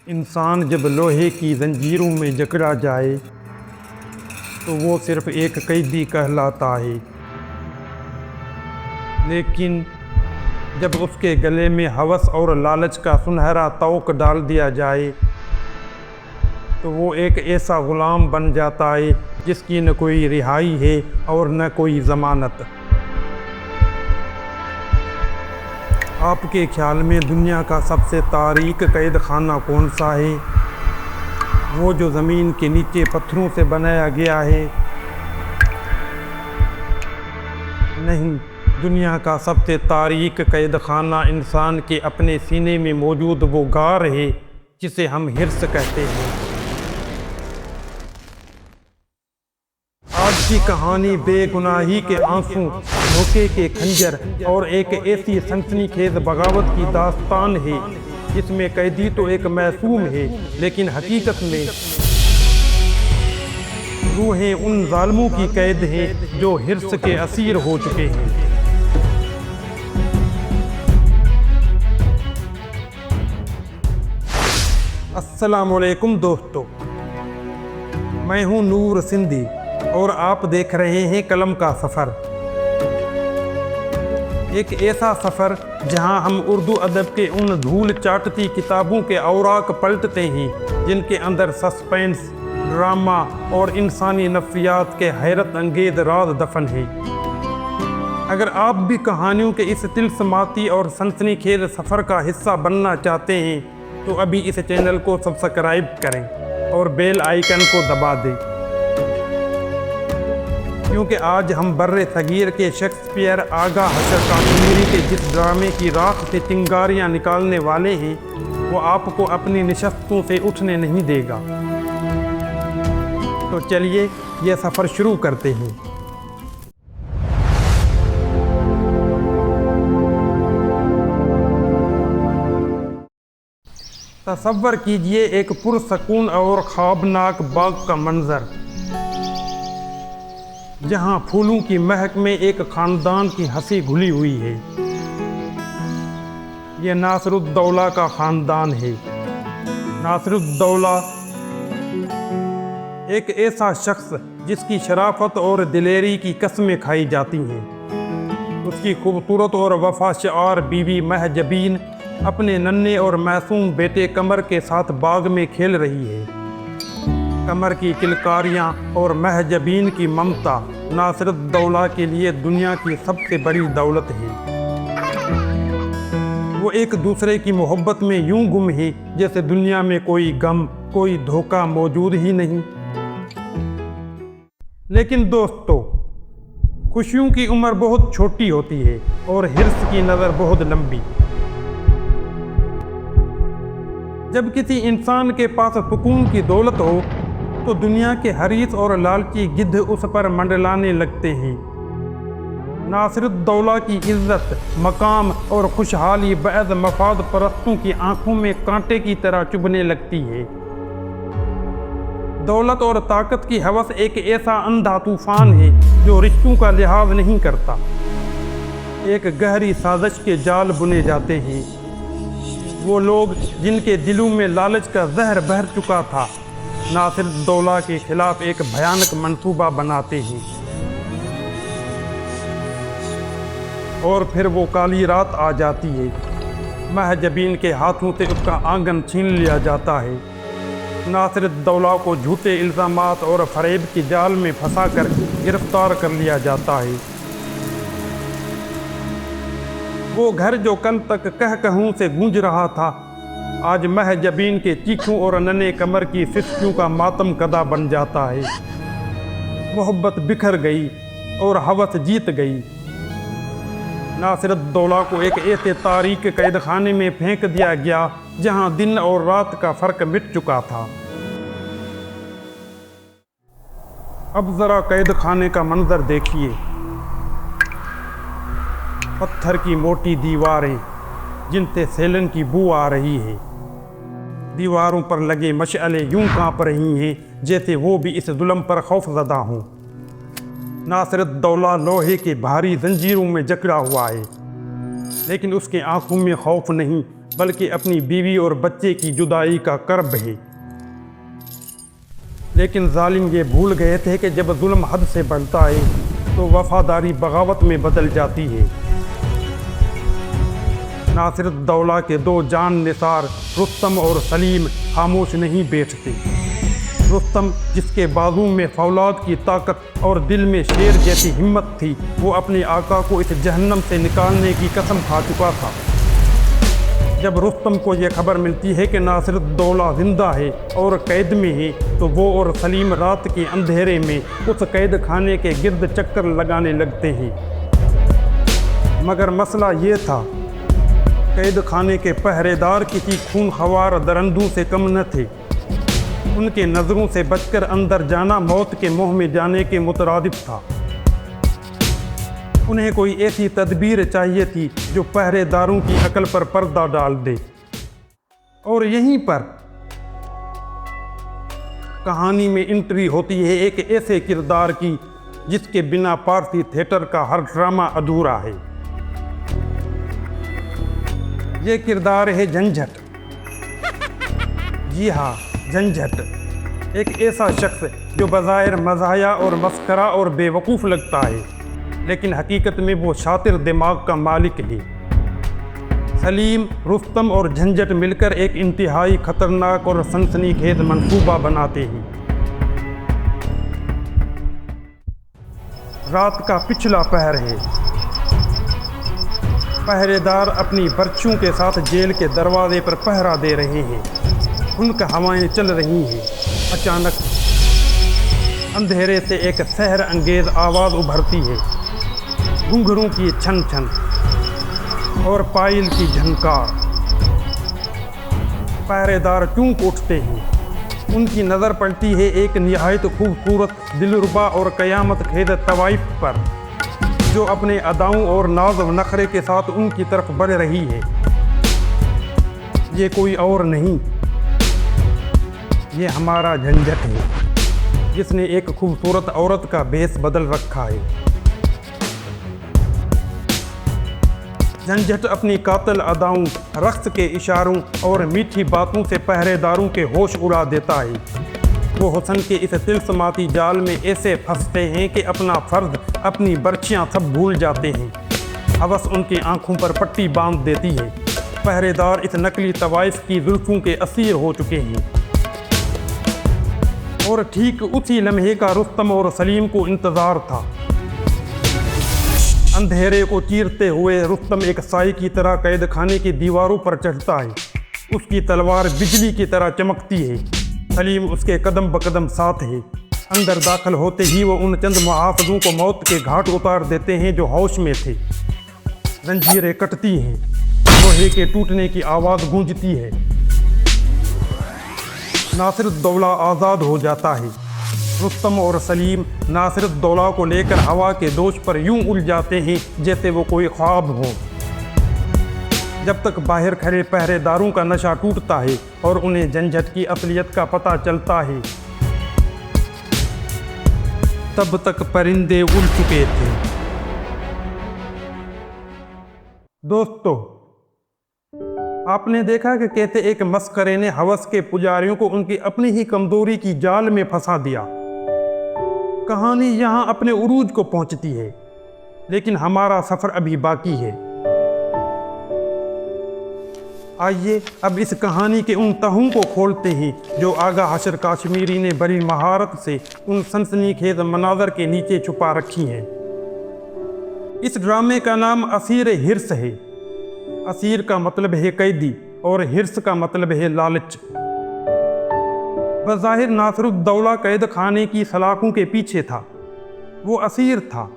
इंसान जब लोहे की जंजीरों में जकड़ा जाए तो वो सिर्फ एक कैदी कहलाता है, लेकिन जब उसके गले में हवस और लालच का सुनहरा तोक डाल दिया जाए तो वो एक ऐसा गुलाम बन जाता है जिसकी न कोई रिहाई है और न कोई ज़मानत। आपके ख्याल में दुनिया का सबसे तारीक कैद खाना कौन सा है? वो जो ज़मीन के नीचे पत्थरों से बनाया गया है? नहीं, दुनिया का सबसे तारीक कैद खाना इंसान के अपने सीने में मौजूद वो गार है जिसे हम हिर्स कहते हैं। आज की कहानी बेगुनाही के आंसू, धोखे के खंजर और एक ऐसी सनसनीखेज बगावत की दास्तान है जिसमें कैदी तो एक मासूम है, लेकिन हकीकत में रूहें उन जालिमों की कैद हैं जो हिर्स के असीर हो चुके हैं। अस्सलामुअलैकुम दोस्तों, मैं हूं नूर सिंधी और आप देख रहे हैं कलम का सफ़र। एक ऐसा सफ़र जहां हम उर्दू अदब के उन धूल चाटती किताबों के औराक पलटते हैं जिनके अंदर सस्पेंस, ड्रामा और इंसानी नफ्सियात के हैरत अंगेज राज दफन है। अगर आप भी कहानियों के इस तिलस्माती और सनसनीखेज सफ़र का हिस्सा बनना चाहते हैं तो अभी इस चैनल को सब्सक्राइब करें और बेल आइकन को दबा दें, क्योंकि आज हम बर्रे सगीर के शेक्सपियर आगा हशर काश्मीरी के जिस ड्रामे की राख से चिंगारियां निकालने वाले हैं वो आपको अपनी निशस्तों से उठने नहीं देगा। तो चलिए यह सफ़र शुरू करते हैं। तसव्वुर कीजिए एक पुरसकून और ख्वाबनाक बाग का मंजर, जहां फूलों की महक में एक खानदान की हंसी घुली हुई है। यह नासिरुद्दौला का खानदान है। नासिरुद्दौला एक ऐसा शख्स जिसकी शराफत और दिलेरी की कस्में खाई जाती हैं। उसकी खूबसूरत और वफाशार बीवी महजबीन अपने नन्हे और मासूम बेटे कमर के साथ बाग में खेल रही है। कमर की किलकारियाँ और महजबीन की ममता नासिरुद्दौला के लिए दुनिया की सबसे बड़ी दौलत है। वो एक दूसरे की मोहब्बत में यूं गुम है जैसे दुनिया में कोई गम, कोई धोखा मौजूद ही नहीं। लेकिन दोस्तों, खुशियों की उम्र बहुत छोटी होती है और हिर्स की नज़र बहुत लंबी। जब किसी इंसान के पास सुकून की दौलत हो तो दुनिया के हरीस और लालची गिद्ध उस पर मंडलाने लगते हैं। नासिरुद्दौला की इज्जत, मकाम और खुशहाली बअज़ मफाद परस्तों की आंखों में कांटे की तरह चुभने लगती है। दौलत और ताकत की हवस एक ऐसा अंधा तूफान है जो रिश्तों का लिहाज नहीं करता। एक गहरी साजिश के जाल बुने जाते हैं। वो लोग जिनके दिलों में लालच का जहर बहर चुका था नासिरुद्दौला के खिलाफ एक भयानक मंसूबा बनाते हैं, और फिर वो काली रात आ जाती है। महजबीन के हाथों से उसका आंगन छीन लिया जाता है। नासिरुद्दौला को झूठे इल्ज़ामात और फरेब की जाल में फंसाकर गिरफ्तार कर लिया जाता है। वो घर जो कल तक कहकहों से गूंज रहा था आज महजबीन के चीखों और नन्हे कमर की सिसकियों का मातम कदा बन जाता है। मोहब्बत बिखर गई और हवस जीत गई। नासिरुद्दौला को एक ऐसे तारीक कैद खाने में फेंक दिया गया जहां दिन और रात का फर्क मिट चुका था। अब जरा कैद खाने का मंजर देखिए। पत्थर की मोटी दीवारें जिनसे सेलन की बू आ रही है। दीवारों पर लगे मशअले यूं कांप रही हैं जैसे वो भी इस जुल्म पर खौफज़दा हों। नासिरुद्दौला लोहे के भारी जंजीरों में जकड़ा हुआ है, लेकिन उसके आंखों में खौफ नहीं बल्कि अपनी बीवी और बच्चे की जुदाई का कर्ब है। लेकिन जालिम ये भूल गए थे कि जब जुल्म हद से बढ़ता है तो वफादारी बगावत में बदल जाती है। नासिरुद्दौला के दो जान निसार रुस्तम और सलीम खामोश नहीं बैठते। रुस्तम, जिसके बाजू में फौलाद की ताकत और दिल में शेर जैसी हिम्मत थी, वो अपने आका को इस जहन्नम से निकालने की कसम खा चुका था। जब रुस्तम को यह खबर मिलती है कि नासिरुद्दौला जिंदा है और कैद में है, तो वो और सलीम रात के अंधेरे में उस कैद खाने के गिर्द चक्कर लगाने लगते हैं। मगर मसला ये था, कैद खाने के पहरेदार किसी खूनख्वार दरंदों से कम न थे। उनके नज़रों से बचकर अंदर जाना मौत के मुंह में जाने के मुतरादिफ था। उन्हें कोई ऐसी तदबीर चाहिए थी जो पहरेदारों की अकल पर पर्दा डाल दे। और यहीं पर कहानी में एंट्री होती है एक ऐसे किरदार की जिसके बिना पारसी थिएटर का हर ड्रामा अधूरा है। ये किरदार है झंझट। जी हाँ, झंझट, एक ऐसा शख्स जो बज़ाहिर मज़ाहिया और मस्करा और बेवकूफ़ लगता है, लेकिन हकीकत में वो शातिर दिमाग का मालिक है। सलीम, रुस्तम और झंझट मिलकर एक इंतहाई खतरनाक और सनसनीखेज मंसूबा बनाते हैं। रात का पिछला पहर है। पहरेदार अपनी बर्छियों के साथ जेल के दरवाजे पर पहरा दे रहे हैं। उनकी हवाएं चल रही हैं। अचानक अंधेरे से एक सहर अंगेज आवाज़ उभरती है। घुंघरूं की छन छन और पायल की झनकार। पहरेदार चूक उठते हैं। उनकी नज़र पड़ती है एक निहायत खूबसूरत, दिलरुबा और क़यामत खेद तवाइफ पर, जो अपने अदाओं और नाज व नखरे के साथ उनकी तरफ बढ़ रही है। ये कोई और नहीं, ये हमारा झंझट है, जिसने एक खूबसूरत औरत का भेष बदल रखा है। झंझट अपनी कातिल अदाओं, रक्स के इशारों और मीठी बातों से पहरेदारों के होश उड़ा देता है। वो हुस्न के इस तिलस्माती जाल में ऐसे फंसते हैं कि अपना फ़र्ज, अपनी बर्छियाँ सब भूल जाते हैं। हवस उनकी आंखों पर पट्टी बांध देती है। पहरेदार इस नकली तवाइफ की जुल्फों के असीर हो चुके हैं। और ठीक उसी लम्हे का रुस्तम और सलीम को इंतज़ार था। अंधेरे को चीरते हुए रुस्तम एक साई की तरह कैद खाने की दीवारों पर चढ़ता है। उसकी तलवार बिजली की तरह चमकती है। सलीम उसके कदम बकदम साथ है। अंदर दाखिल होते ही वो उन चंद मुहाफ़िज़ों को मौत के घाट उतार देते हैं जो होश में थे। जंजीरें कटती हैं, लोहे के टूटने की आवाज़ गूंजती है। नासिरुद्दौला आज़ाद हो जाता है। रुस्तम और सलीम नासिरुद्दौला को लेकर हवा के दोष पर यूं उलझाते हैं जैसे वो कोई ख्वाब हो। जब तक बाहर खड़े पहरेदारों का नशा टूटता है और उन्हें झंझट की असलियत का पता चलता है, तब तक परिंदे उड़ चुके थे। दोस्तों, आपने देखा कि कैसे एक मस्करे ने हवस के पुजारियों को उनकी अपनी ही कमजोरी की जाल में फंसा दिया। कहानी यहाँ अपने उरूज को पहुँचती है, लेकिन हमारा सफ़र अभी बाकी है। आइए अब इस कहानी के उन तहों को खोलते हैं जो आगा हशर काश्मीरी ने बड़ी महारत से उन सनसनीखेज मनाज़र के नीचे छुपा रखी हैं। इस ड्रामे का नाम असीर हिर्स है। असीर का मतलब है कैदी और हिर्स का मतलब है लालच। बज़ाहिर नासिरुद्दौला कैद खाने की सलाखों के पीछे था, वो असीर था,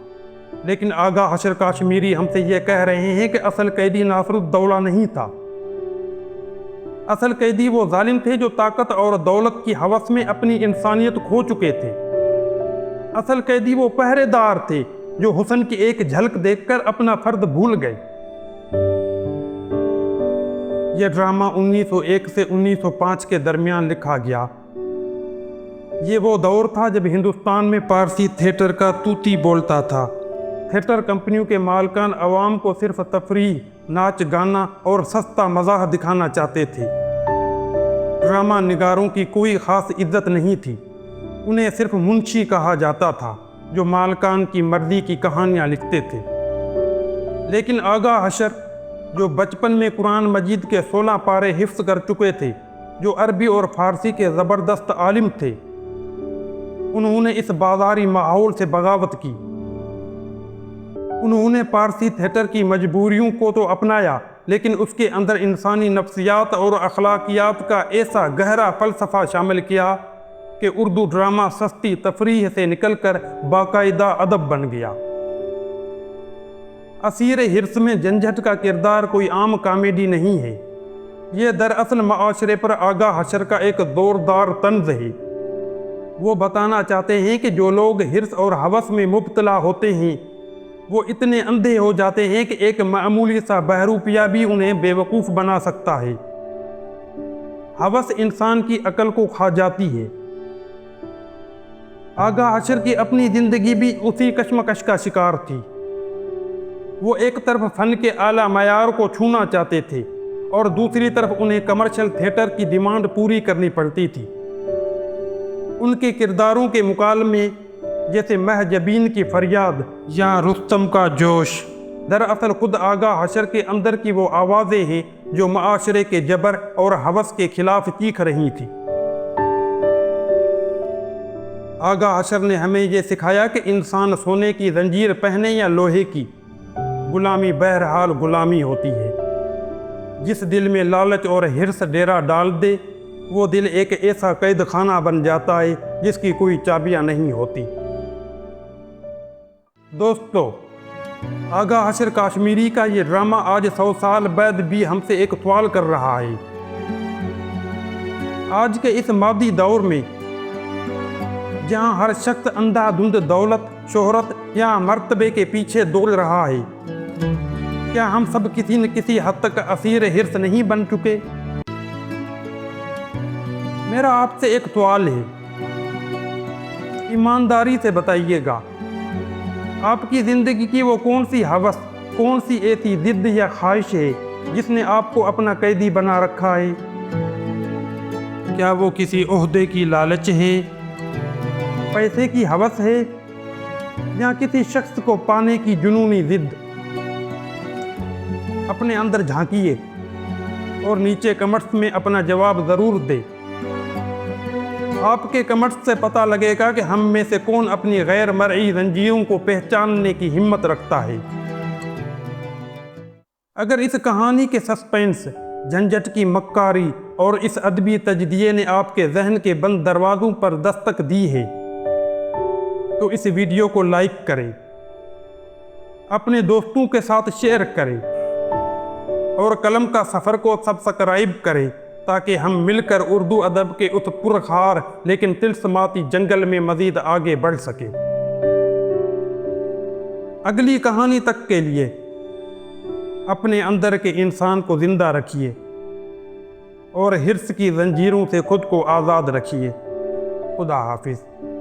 लेकिन आगा हशर काश्मीरी हमसे यह कह रहे हैं कि असल कैदी नासिरुद्दौला नहीं था। असल कैदी वो जालिम थे जो ताकत और दौलत की हवस में अपनी इंसानियत खो चुके थे। असल कैदी वो पहरेदार थे जो हुस्न की एक झलक देखकर अपना फर्ज भूल गए। यह ड्रामा 1901 से 1905 के दरमियान लिखा गया। ये वो दौर था जब हिंदुस्तान में पारसी थिएटर का तूती बोलता था। थिएटर कंपनियों के मालकान अवाम को सिर्फ तफरीह, नाच गाना और सस्ता मज़ाह दिखाना चाहते थे। ड्रामा निगारों की कोई ख़ास इज्जत नहीं थी। उन्हें सिर्फ मुंशी कहा जाता था जो मालकान की मर्जी की कहानियाँ लिखते थे। लेकिन आगा हशर, जो बचपन में कुरान मजीद के 16 पारे हिफ्ज़ कर चुके थे, जो अरबी और फ़ारसी के ज़बरदस्त आलिम थे, उन्होंने इस बाज़ारी माहौल से बगावत की। उन्होंने पारसी थिएटर की मजबूरियों को तो अपनाया, लेकिन उसके अंदर इंसानी नफ्सियात और अखलाकियात का ऐसा गहरा फ़लसफ़ा शामिल किया कि उर्दू ड्रामा सस्ती तफरीह से निकलकर बाकायदा अदब बन गया। असीर हिर्स में झंझट का किरदार कोई आम कॉमेडी नहीं है। ये दरअसल माशरे पर आगा हशर का एक ज़ोरदार तंज़ है। वो बताना चाहते हैं कि जो लोग हिर्स और हवस में मुब्तला होते हैं, वो इतने अंधे हो जाते हैं कि एक मामूली सा बहरूपिया भी उन्हें बेवकूफ़ बना सकता है। हवस इंसान की अकल को खा जाती है। आगा हशर की अपनी ज़िंदगी भी उसी कश्मकश का शिकार थी। वो एक तरफ फ़न के आला मयार को छूना चाहते थे और दूसरी तरफ उन्हें कमर्शियल थिएटर की डिमांड पूरी करनी पड़ती थी। उनके किरदारों के मुकालमे जैसे महजबीन की फरियाद या रुस्तम का जोश, दरअसल खुद आगा हशर के अंदर की वो आवाज़ें हैं जो माशरे के जबर और हवस के खिलाफ चीख रही थी। आगा हशर ने हमें ये सिखाया कि इंसान सोने की जंजीर पहने या लोहे की, गुलामी बहरहाल गुलामी होती है। जिस दिल में लालच और हिर्स डेरा डाल दे, वो दिल एक ऐसा कैद खाना बन जाता है जिसकी कोई चाबियां नहीं होती। दोस्तों, आगा हशर कश्मीरी का ये ड्रामा आज 100 साल बाद भी हमसे एक सवाल कर रहा है। आज के इस मादी दौर में जहाँ हर शख्स अंधाधुंध दौलत, शोहरत या मर्तबे के पीछे दौड़ रहा है, क्या हम सब किसी न किसी हद तक असीर हिर्स नहीं बन चुके? मेरा आपसे एक सवाल है, ईमानदारी से बताइएगा, आपकी ज़िंदगी की वो कौन सी हवस, कौन सी ऐसी जिद या ख्वाहिश है जिसने आपको अपना कैदी बना रखा है? क्या वो किसी ओहदे की लालच है, पैसे की हवस है, या किसी शख्स को पाने की जुनूनी जिद? अपने अंदर झांकिए और नीचे कमेंट्स में अपना जवाब ज़रूर दे। आपके कमेंट्स से पता लगेगा कि हम में से कौन अपनी गैर मरई जंजीरों को पहचानने की हिम्मत रखता है। अगर इस कहानी के सस्पेंस, झंझट की मक्कारी और इस अदबी तजदिये ने आपके जहन के बंद दरवाज़ों पर दस्तक दी है, तो इस वीडियो को लाइक करें, अपने दोस्तों के साथ शेयर करें और कलम का सफ़र को सब्सक्राइब करें, ताकि हम मिलकर उर्दू अदब के उस पुरखार लेकिन तिलस्माती जंगल में मज़ीद आगे बढ़ सकें। अगली कहानी तक के लिए अपने अंदर के इंसान को ज़िंदा रखिए और हिर्स की जंजीरों से खुद को आज़ाद रखिए। खुदा हाफिज़।